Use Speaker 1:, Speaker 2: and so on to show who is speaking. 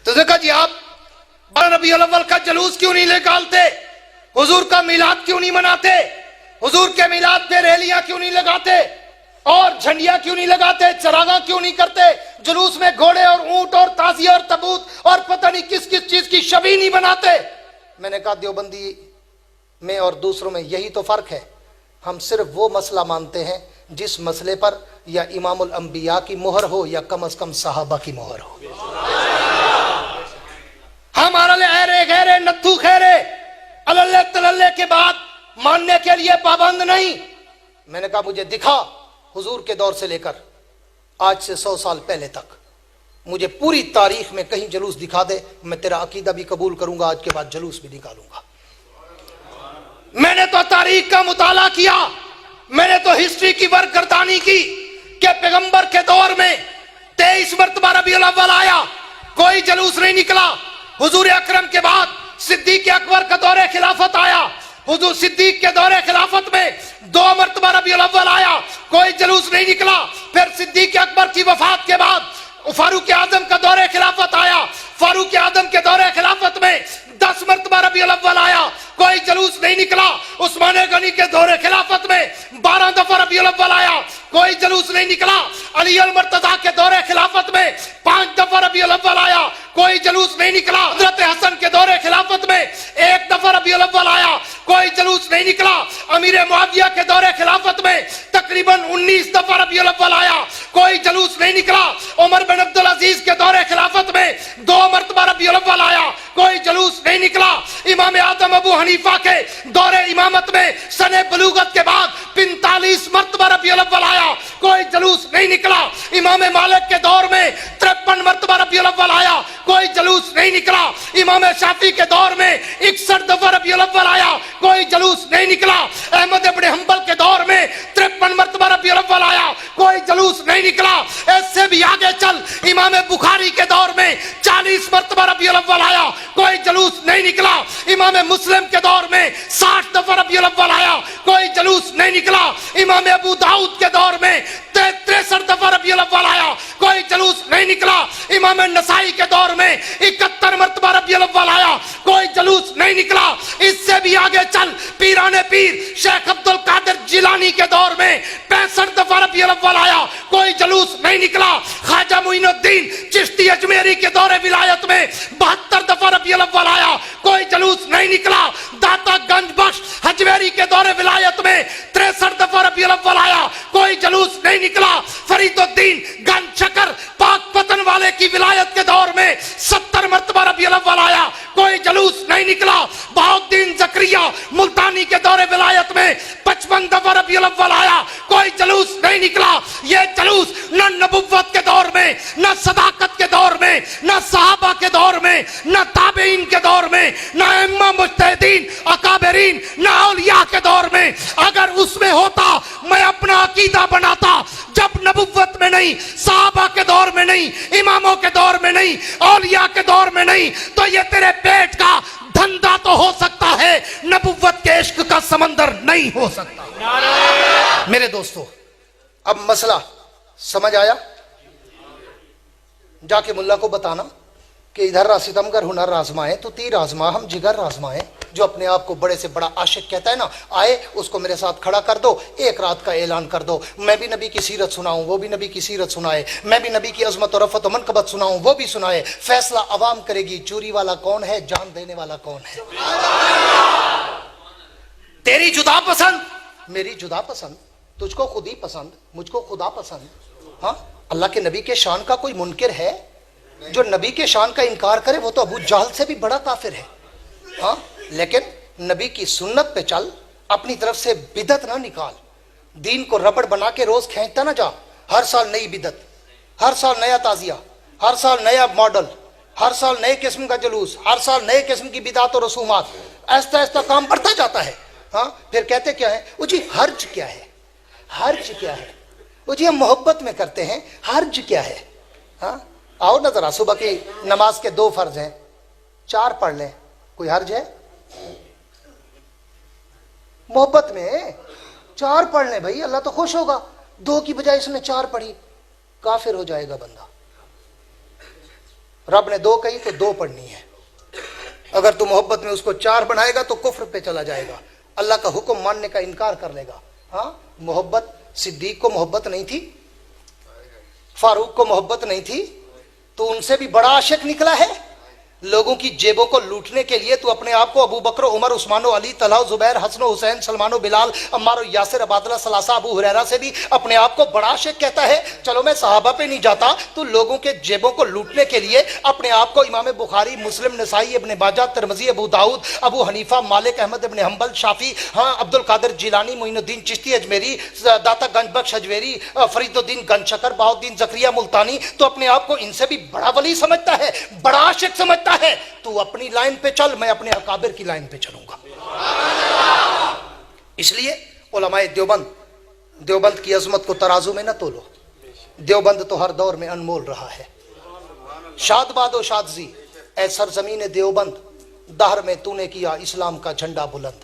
Speaker 1: تو نے کہا جی آپ ربیع الاول کا جلوس کیوں نہیں نکالتے, حضور کا میلاد کیوں نہیں مناتے, حضور کے میلاد پہ ریلیاں کیوں نہیں لگاتے, اور جھنڈیاں کیوں نہیں لگاتے, چراغاں کیوں نہیں کرتے, جلوس میں گھوڑے اور اونٹ اور تازیہ اور تبوت اور پتہ نہیں کس کس چیز کی شبیہ نہیں بناتے. میں نے کہا دیوبندی میں اور دوسروں میں یہی تو فرق ہے, ہم صرف وہ مسئلہ مانتے ہیں جس مسئلے پر یا امام الانبیاء کی مہر ہو یا کم از کم صحابہ کی مہر ہو. ہمارا لے ایرے غیرے نتھو خیرے اللہ تللے کے بعد ماننے کے لیے پابند نہیں. میں نے کہا مجھے دکھا حضور کے دور سے لے کر آج سے 100 سال پہلے تک مجھے پوری تاریخ میں کہیں جلوس دکھا دے, میں تیرا عقیدہ بھی قبول کروں گا, آج کے بعد جلوس بھی نکالوں گا. میں نے تو تاریخ کا مطالعہ کیا, میں نے تو ہسٹری کی برگردانی کی کہ پیغمبر کے دور میں 23 مرتبہ ربیع الاول آیا, کوئی جلوس نہیں نکلا. حضور اکرم کے بعد صدیق اکبر کا دور خلافت آیا, حضور صدیق کے دور خلافت میں 2 مرتبہ ربیع الاول آیا, کوئی جلوس نہیں نکلا. پھر صدیق اکبر کی وفات کے بعد فاروق اعظم کا دور خلافت آیا, فاروق اعظم کے دور خلافت میں 10 مرتبہ ربیع الاول آیا, کوئی جلوس نہیں نکلا. عثمان غنی کے دور خلافت میں 12 دفعہ ربیع الاول آیا, کوئی جلوس نہیں نکلا. علی المرتضیٰ کے دور خلافت میں 5 دفعہ ربیع الاول آیا, کوئی جلوس نہیں نکلا. حضرت حسن کے دور خلافت میں 1 دفعہ ربیع الاول آیا, کوئی جلوس نہیں نکلا. امیر معاویہ کے دور خلافت میں تقریباً 19 دفعہ ربیع الاول آیا, کوئی جلوس نہیں نکلا. عمر بن عبدالعزیز کے دور خلافت میں 2 مرتبہ ربیع الاول آیا, کوئی جلوس نہیں نکلا. امام اعظم ابو حنیفہ کے دور امامت میں سن بلوغت کے بعد 45 مرتبہ ربیع الاول آیا, کوئی جلوس نہیں نکلا. امام مالک کے دور میں 53 مرتبہ ربیع الاول آیا, کوئی جلوس نہیں نکلا. امام شافعی کے دور میں 61 دفعہ ربیع الاول آیا, کوئی جلوس نہیں نکلا. احمد ابن حنبل کے دور میں 53 مرتبہ ربیع الاول آیا, کوئی جلوس نہیں نکلا. اس سے بھی آگے چل, امام بخاری کے دور میں 40 مرتبہ ربیع الاول آیا, کوئی جلوس نہیں نکلا. امام مسلم کے دور میں 60 دفعہ ربیع الاول آیا, کوئی جلوس نہیں نکلا. امام ابو داؤد کے دور میں 63 دفعہ ربیع الاول آیا, کوئی جلوس نہیں نکلا. امام نسائی کے دور میں 71 مرتبہ ربیع الاول آیا, کوئی جلوس نہیں نکلا. اس سے بھی آگے چل, پیران پیر شیخ عبد القادر جیلانی کے دور میں 65 دفعہ ربیع الاول آیا, کوئی جلوس نہیں نکلا. خواجہ معین الدین چشتی اجمیری کے دور ولایت میں 72 دفعہ ربیع الاول آیا, کوئی جلوس نہیں نکلا. داتا گنج بخش حجویری کے دور ولایت میں 63 دفعہ ربیع الاول آیا, کوئی جلوس نہیں نکلا. فرید الدین گنج شکر پاک پتن والے کی ولایت کے دور میں 70 مرتبہ ربیع الاول آیا, کوئی جلوس نہیں نکلا. بہاؤالدین زکریا ملتانی کے دور ولایت میں 55 دفعہ ربیع الاول آیا, کوئی جلوس نہیں نکلا. یہ جلوس نہ نبوت کے دور میں, نہ صداقت کے دور میں, نہ صحابہ کے دور میں, نہ تابعین کے دور میں, نہ ائمہ مجتہدین اکابرین, نہ اولیاء کے دور میں. اگر اس میں ہوتا میں اپنا عقیدہ بناتا. جب نبوت میں نہیں, صحابہ کے دور میں نہیں, اماموں کے دور میں نہیں, اولیاء کے دور میں نہیں, تو یہ تیرے پیٹ کا دھندا تو ہو سکتا ہے, نبوت کے عشق کا سمندر نہیں ہو سکتا. میرے دوستو, اب مسئلہ سمجھ آیا؟ جا کے ملا کو بتانا کہ ادھر ستمگر ہنر آزمائے تو تیر آزما, ہم جگر آزمائے. جو اپنے آپ کو بڑے سے بڑا عاشق کہتا ہے نا, آئے اس کو میرے ساتھ کھڑا کر دو, ایک رات کا اعلان کر دو. میں بھی نبی کی سیرت سناؤں, وہ بھی نبی کی سیرت سنائے. میں بھی نبی کی عظمت و رفعت و منقبت سناؤں, وہ بھی سنائے. فیصلہ عوام کرے گی, چوری والا کون ہے, جان دینے والا کون ہے. تیری جدا پسند, میری جدا پسند, تجھ کو خود ہی پسند, مجھ کو خدا پسند. ہاں, اللہ کے نبی کے شان کا کوئی منکر ہے؟ جو نبی کے شان کا انکار کرے وہ تو ابو جہل سے بھی بڑا کافر ہے. ہاں, لیکن نبی کی سنت پہ چل, اپنی طرف سے بدعت نہ نکال. دین کو ربڑ بنا کے روز کھینچتا نہ جا. ہر سال نئی بدعت, ہر سال نیا تعزیہ, ہر سال نیا ماڈل, ہر سال نئے قسم کا جلوس, ہر سال نئے قسم کی بدعت و رسومات. ایسا ایسا کام بڑھتا جاتا ہے. ہاں, پھر کہتے کیا ہے, وہ جی حرج کیا ہے, حرج کیا ہے, وہ جی ہم محبت میں کرتے ہیں, حرج کیا ہے. ہاں, آؤ نا ذرا, صبح کی نماز کے 2 فرض ہیں, 4 پڑھ لیں, کوئی حرج ہے؟ محبت میں 4 پڑھ لیں بھائی, اللہ تو خوش ہوگا. 2 کی بجائے اس نے 4 پڑھی, کافر ہو جائے گا بندہ. رب نے 2 کہی تو 2 پڑھنی ہے. اگر تو محبت میں اس کو 4 بنائے گا تو کفر پہ چلا جائے گا, اللہ کا حکم ماننے کا انکار کر لے گا. ہاں محبت, صدیق کو محبت نہیں تھی, فاروق کو محبت نہیں تھی, تو ان سے بھی بڑا عاشق نکلا ہے. لوگوں کی جیبوں کو لوٹنے کے لیے تو اپنے آپ کو ابو بکر, عمر, عثمان و علی, طلحہ و زبیر, حسن و حسین, سلمان و بلال, عمار و یاسر, عبادلہ, ثلاثہ, ابو ہریرہ سے بھی اپنے آپ کو بڑا عاشق کہتا ہے. چلو میں صحابہ پہ نہیں جاتا, تو لوگوں کے جیبوں کو لوٹنے کے لیے اپنے آپ کو امام بخاری, مسلم, نسائی, ابن ماجہ, ترمذی, ابو داؤد, ابو حنیفہ, مالک, احمد ابن حنبل, شافعی, ہاں عبد القادر جیلانی, معین الدین چشتی اجمیری, داتا گنج بخش اجمیری, فرید الدین گنج شکر, بہاؤالدین زکریا ملتانی, تو اپنے آپ کو ان سے بھی بڑا ولی سمجھتا ہے, بڑا عاشق سمجھتا ہے. تو اپنی لائن پہ چل, میں اپنے اکابر کی لائن پہ چلوں گا. اس لیے علماء دیوبند کی عظمت کو ترازو میں نہ تولو. دیوبند تو ہر دور میں انمول رہا ہے. شاد باد و شاد زی اے سرزمین دیوبند, دہر میں تو نے کیا اسلام کا جھنڈا بلند.